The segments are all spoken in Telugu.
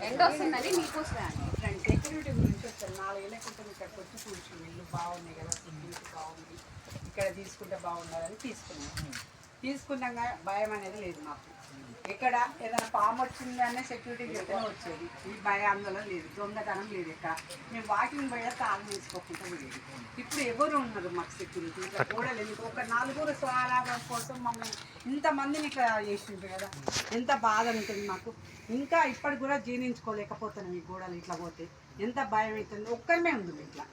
ఎండ వస్తుందని మీకోసమే అండి. సెక్యూరిటీ గురించి వచ్చారు. 4 ఏళ్ళ క్రితం ఇక్కడికి వచ్చి కూర్చుని ఇల్లు బాగున్నాయి కదా, సెక్యూరిటీ బాగుంది, ఇక్కడ తీసుకుంటే బాగుండాలని తీసుకున్నాక భయం అనేది లేదు మాకు. ఇక్కడ ఏదైనా పాము వచ్చింది అనే సెక్యూరిటీ చెప్తేనే వచ్చేది. ఈ భయాందోళన లేదు, దొంగతనం లేదు. ఇక్కడ మేము వాకింగ్ పోయా తాళం వేసుకోకుండా పోయేది. ఇప్పుడు ఎవరు ఉన్నారు మాకు సెక్యూరిటీ? ఇక్కడ గోడలు ఎందుకు ఒక 4 స్వలాభం కోసం మమ్మల్ని ఇంతమందిని ఇక్కడ చేసిండ్రు కదా, ఎంత బాధ ఉంటుంది మాకు. ఇంకా ఇప్పటికి కూడా జీర్ణించుకోలేకపోతున్నాం ఈ గోడలు ఇట్లా పోతే. ఎంత భయం అవుతుంది. ఒక్కరిమే ఉంది ఇట్లా.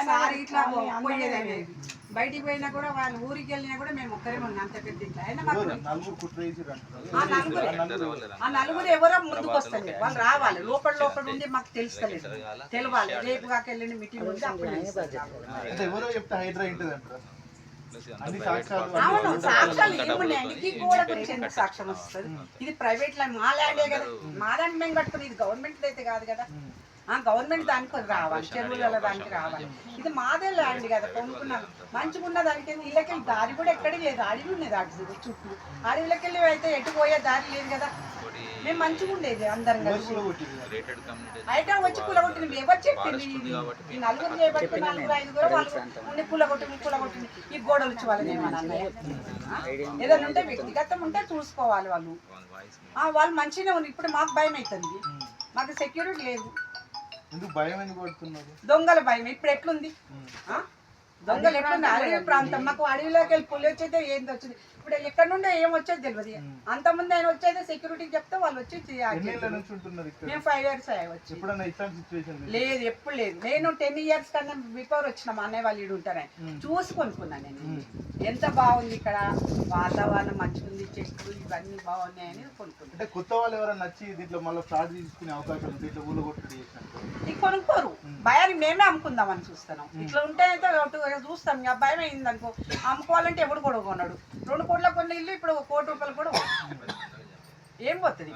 సారి ఇట్లా పోయేది అనేది బయటికి పోయినా కూడా వాళ్ళు ఊరికి వెళ్ళినా కూడా మేము ఒక్కరే ఉన్నాం. అంత పెద్ద ఇట్లా అయినా మాకు ఆ నలుగురు ఎవరో ముందుకు వస్తారు. వాళ్ళు రావాలి, లోపల ఉండి మాకు తెలుస్తలేదు, తెలవాలి. రేపు కాక వెళ్ళిన మీటింగ్ ఉంది అప్పుడు అవును. సాక్ష్యాలు ఏమున్నాయండి? ఈ గోడ గురించి ఎందుకు సాక్ష్యం వస్తుంది? ఇది ప్రైవేట్ ల్యాండ్, మా ల్యాండే కదా. మా ల్యాండ్ మేము కట్టుకుని, ఇది గవర్నమెంట్ అయితే కాదు కదా. గవర్నమెంట్ దానికి రావాలి, చెరువుల దానికి రావాలి. ఇది మాదే ల్యాండ్ కదా, కొనుక్కున్నాను. మంచిగా ఉన్న దానికి ఇళ్ళకెళ్ళి దారి కూడా ఎక్కడికి లేదు. అడవి ఉన్నది అటు చుట్టూ. అడవిలోకెళ్ళి అయితే ఎటు పోయే దారి లేదు కదా. మేము మంచిగా ఉండేది అందరం కలిసి. అయితే వచ్చి కూలగొట్టింది. ఎవరు చెప్పింది? ఈ నలుగురు చేయబట్టి 4, 5 వాళ్ళు ఉండి కూలగొట్టింది. ఈ గోడలు వచ్చి వాళ్ళని ఏమన్నా అన్నయ్య? ఏదైనా ఉంటే వ్యక్తిగతం ఉంటే చూసుకోవాలి వాళ్ళు. వాళ్ళు మంచిగానే ఉంది. ఇప్పుడు మాకు భయం అవుతుంది, మాకు సెక్యూరిటీ లేదు. దొంగల భయం. ఇప్పుడు ఎట్లుంది? దొంగలు ఎట్లుంది? అడవి ప్రాంతం. మాకు అడవిలోకి వెళ్ళి పులి వచ్చేది ఏంది వచ్చింది. ఇప్పుడు ఎక్కడ నుండి ఏం వచ్చేది తెలియదు. అంతమంది ఆయన వచ్చేది సెక్యూరిటీకి చెప్తే వాళ్ళు వచ్చి మేము 5 years వచ్చి లేదు, ఎప్పుడు లేదు. నేను 10 years కన్నా బిఫోర్ వచ్చిన మా అన్నయ్య వాళ్ళు ఇడు ఉంటారని చూసి కొనుక్కున్నాను నేను. ఎంత బాగుంది ఇక్కడ, వాతావరణం మంచిగా ఉంది, చెట్లు ఇవన్నీ బాగున్నాయని కొనుక్కున్నాను. కొత్త వాళ్ళు ఎవరైనా నచ్చి దీంట్లో మళ్ళీ ఫ్రాడ్ తీసుకునే అవకాశం ఉంది. ఇట్లా ఊళ్ళో కొట్టుడు ఇది కొనుక్కోరు. భయాన్ని మేమే అమ్ముకుందామని చూస్తున్నాం. ఇట్లా ఉంటే అయితే చూస్తాం. ఇక భయం అయింది అనుకో, అమ్ముకోవాలంటే ఎవడు కూడా కొన్నాడు. 2 కోట్ల కొన్ని ఇల్లు ఇప్పుడు 1 కోటి రూపాయలు కూడా ఏం పోతుంది.